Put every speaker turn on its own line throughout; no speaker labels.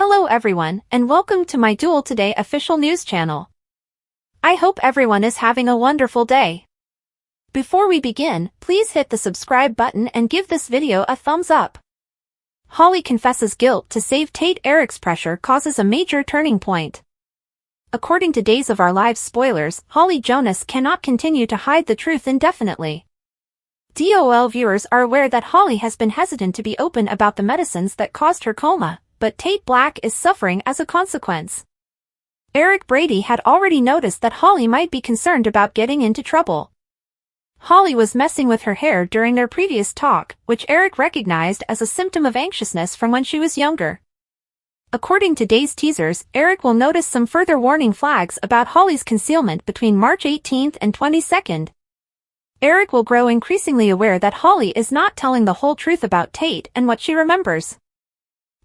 Hello everyone, and welcome to my Duel Today official news channel. I hope everyone is having a wonderful day. Before we begin, please hit the subscribe button and give this video a thumbs up. Holly confesses guilt to save Tate. Eric's pressure causes a major turning point. According to Days of Our Lives spoilers, Holly Jonas cannot continue to hide the truth indefinitely. DOL viewers are aware that Holly has been hesitant to be open about the medicines that caused her coma, but Tate Black is suffering as a consequence. Eric Brady had already noticed that Holly might be concerned about getting into trouble. Holly was messing with her hair during their previous talk, which Eric recognized as a symptom of anxiousness from when she was younger. According to Days teasers, Eric will notice some further warning flags about Holly's concealment between March 18th and 22nd. Eric will grow increasingly aware that Holly is not telling the whole truth about Tate and what she remembers.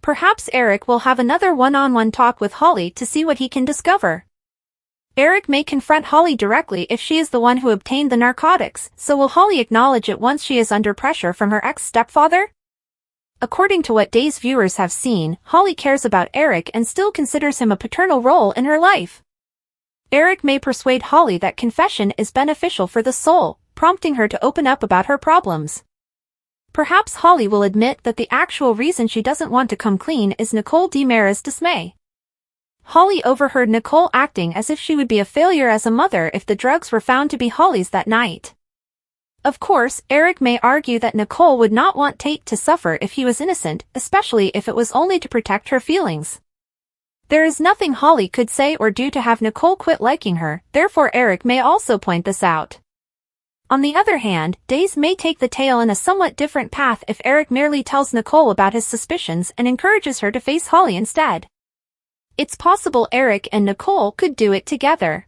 Perhaps Eric will have another one-on-one talk with Holly to see what he can discover. Eric may confront Holly directly if she is the one who obtained the narcotics, so will Holly acknowledge it once she is under pressure from her ex-stepfather? According to what Days viewers have seen, Holly cares about Eric and still considers him a paternal role in her life. Eric may persuade Holly that confession is beneficial for the soul, prompting her to open up about her problems. Perhaps Holly will admit that the actual reason she doesn't want to come clean is Nicole DiMera's dismay. Holly overheard Nicole acting as if she would be a failure as a mother if the drugs were found to be Holly's that night. Of course, Eric may argue that Nicole would not want Tate to suffer if he was innocent, especially if it was only to protect her feelings. There is nothing Holly could say or do to have Nicole quit liking her, therefore Eric may also point this out. On the other hand, Days may take the tale in a somewhat different path if Eric merely tells Nicole about his suspicions and encourages her to face Holly instead. It's possible Eric and Nicole could do it together.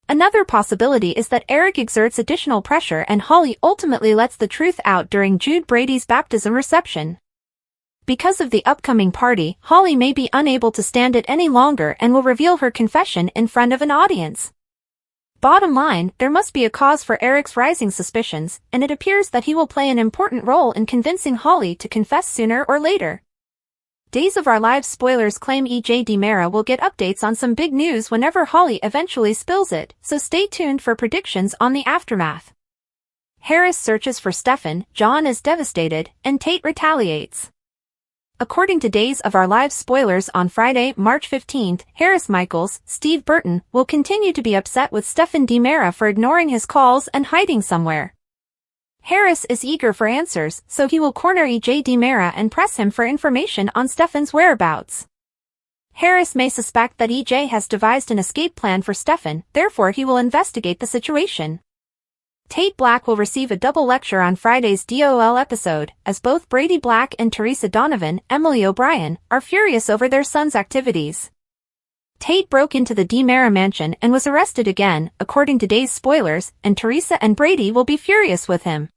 Another possibility is that Eric exerts additional pressure and Holly ultimately lets the truth out during Jude Brady's baptism reception. Because of the upcoming party, Holly may be unable to stand it any longer and will reveal her confession in front of an audience. Bottom line, there must be a cause for Eric's rising suspicions, and it appears that he will play an important role in convincing Holly to confess sooner or later. Days of Our Lives spoilers claim E.J. DiMera will get updates on some big news whenever Holly eventually spills it, so stay tuned for predictions on the aftermath. Harris searches for Stefan, John is devastated, and Tate retaliates. According to Days of Our Lives spoilers on Friday, March 15th, Harris Michaels, Steve Burton, will continue to be upset with Stefan DiMera for ignoring his calls and hiding somewhere. Harris is eager for answers, so he will corner E.J. DiMera and press him for information on Stefan's whereabouts. Harris may suspect that E.J. has devised an escape plan for Stefan, therefore he will investigate the situation. Tate Black will receive a double lecture on Friday's DOL episode, as both Brady Black and Teresa Donovan, Emily O'Brien, are furious over their son's activities. Tate broke into the DiMera mansion and was arrested again, according to Days spoilers, and Teresa and Brady will be furious with him.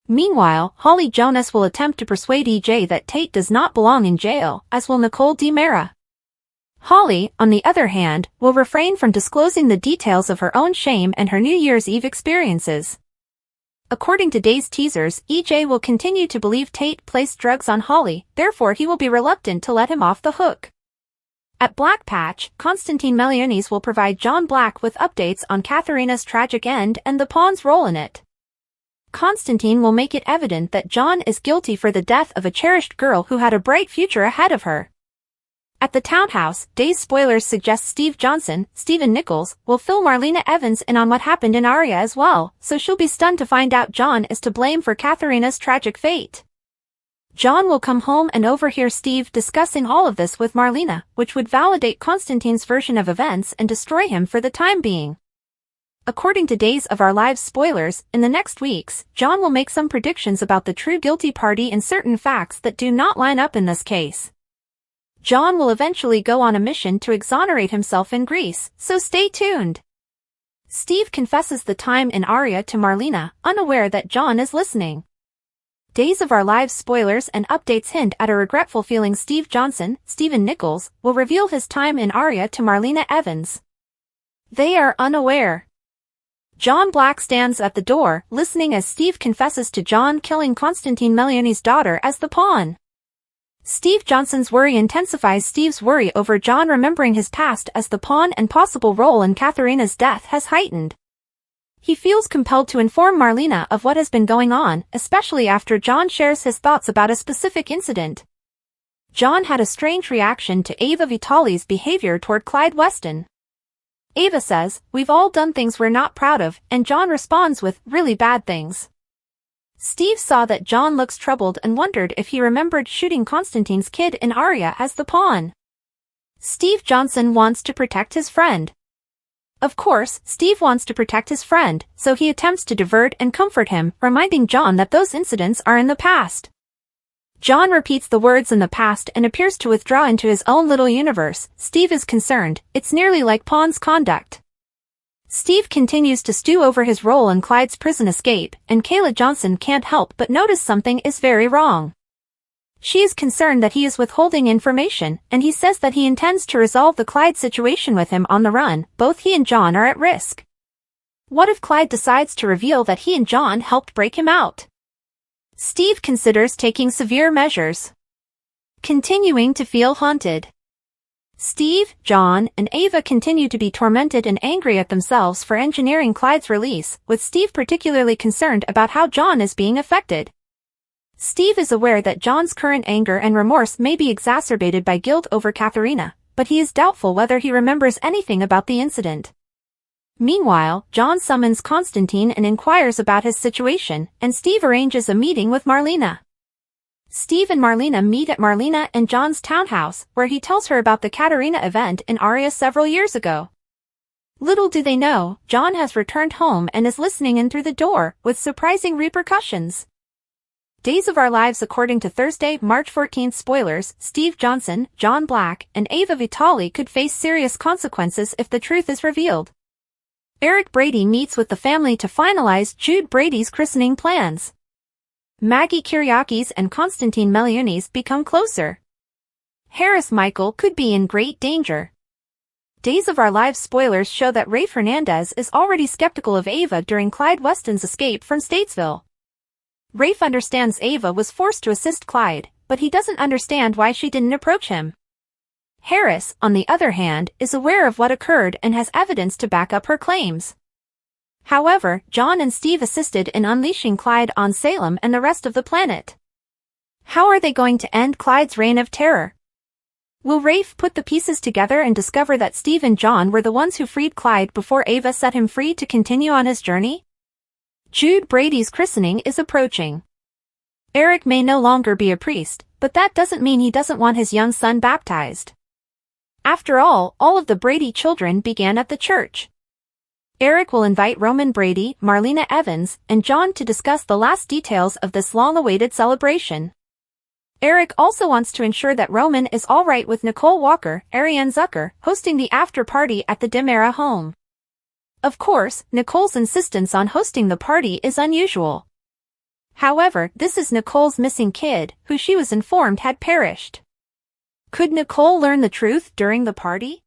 Meanwhile, Holly Jonas will attempt to persuade E.J. that Tate does not belong in jail, as will Nicole DiMera. Holly, on the other hand, will refrain from disclosing the details of her own shame and her New Year's Eve experiences. According to Days teasers, E.J. will continue to believe Tate placed drugs on Holly, therefore he will be reluctant to let him off the hook. At Black Patch, Constantine Meliones will provide John Black with updates on Katharina's tragic end and the Pawn's role in it. Constantine will make it evident that John is guilty for the death of a cherished girl who had a bright future ahead of her. At the townhouse, Days spoilers suggest Steve Johnson, Stephen Nichols, will fill Marlena Evans in on what happened in Aria as well, so she'll be stunned to find out John is to blame for Katharina's tragic fate. John will come home and overhear Steve discussing all of this with Marlena, which would validate Constantine's version of events and destroy him for the time being. According to Days of Our Lives spoilers, in the next weeks, John will make some predictions about the true guilty party and certain facts that do not line up in this case. John will eventually go on a mission to exonerate himself in Greece, so stay tuned. Steve confesses the time in Aria to Marlena, unaware that John is listening. Days of Our Lives spoilers and updates hint at a regretful feeling Steve Johnson, Stephen Nichols, will reveal his time in Aria to Marlena Evans. They are unaware. John Black stands at the door, listening as Steve confesses to John killing Constantine Meliones' daughter as the pawn. Steve Johnson's worry intensifies. Steve's worry over John remembering his past as the pawn and possible role in Katharina's death has heightened. He feels compelled to inform Marlena of what has been going on, especially after John shares his thoughts about a specific incident. John had a strange reaction to Ava Vitale's behavior toward Clyde Weston. Ava says, "We've all done things we're not proud of," and John responds with, "Really bad things." Steve saw that John looks troubled and wondered if he remembered shooting Constantine's kid in Aria as the pawn. Steve Johnson wants to protect his friend. Of course, Steve wants to protect his friend, so he attempts to divert and comfort him, reminding John that those incidents are in the past. John repeats the words "in the past" and appears to withdraw into his own little universe. Steve is concerned. It's nearly like Pawn's conduct. Steve continues to stew over his role in Clyde's prison escape, and Kayla Johnson can't help but notice something is very wrong. She is concerned that he is withholding information, and he says that he intends to resolve the Clyde situation with him on the run. Both he and John are at risk. What if Clyde decides to reveal that he and John helped break him out? Steve considers taking severe measures. Continuing to feel haunted. Steve, John, and Ava continue to be tormented and angry at themselves for engineering Clyde's release, with Steve particularly concerned about how John is being affected. Steve is aware that John's current anger and remorse may be exacerbated by guilt over Katharina, but he is doubtful whether he remembers anything about the incident. Meanwhile, John summons Constantine and inquires about his situation, and Steve arranges a meeting with Marlena. Steve and Marlena meet at Marlena and John's townhouse, where he tells her about the Katharina event in Aria several years ago. Little do they know, John has returned home and is listening in through the door, with surprising repercussions. Days of Our Lives. According to Thursday, March 14th spoilers, Steve Johnson, John Black, and Ava Vitale could face serious consequences if the truth is revealed. Eric Brady meets with the family to finalize Jude Brady's christening plans. Maggie Kyriakis and Constantine Meliunis become closer. Harris Michael could be in great danger. Days of Our Lives spoilers show that Rafe Hernandez is already skeptical of Ava during Clyde Weston's escape from Statesville. Rafe understands Ava was forced to assist Clyde, but he doesn't understand why she didn't approach him. Harris, on the other hand, is aware of what occurred and has evidence to back up her claims. However, John and Steve assisted in unleashing Clyde on Salem and the rest of the planet. How are they going to end Clyde's reign of terror? Will Rafe put the pieces together and discover that Steve and John were the ones who freed Clyde before Ava set him free to continue on his journey? Jude Brady's christening is approaching. Eric may no longer be a priest, but that doesn't mean he doesn't want his young son baptized. After all of the Brady children began at the church. Eric will invite Roman Brady, Marlena Evans, and John to discuss the last details of this long-awaited celebration. Eric also wants to ensure that Roman is all right with Nicole Walker, Ariane Zucker, hosting the after-party at the Demera home. Of course, Nicole's insistence on hosting the party is unusual. However, this is Nicole's missing kid, who she was informed had perished. Could Nicole learn the truth during the party?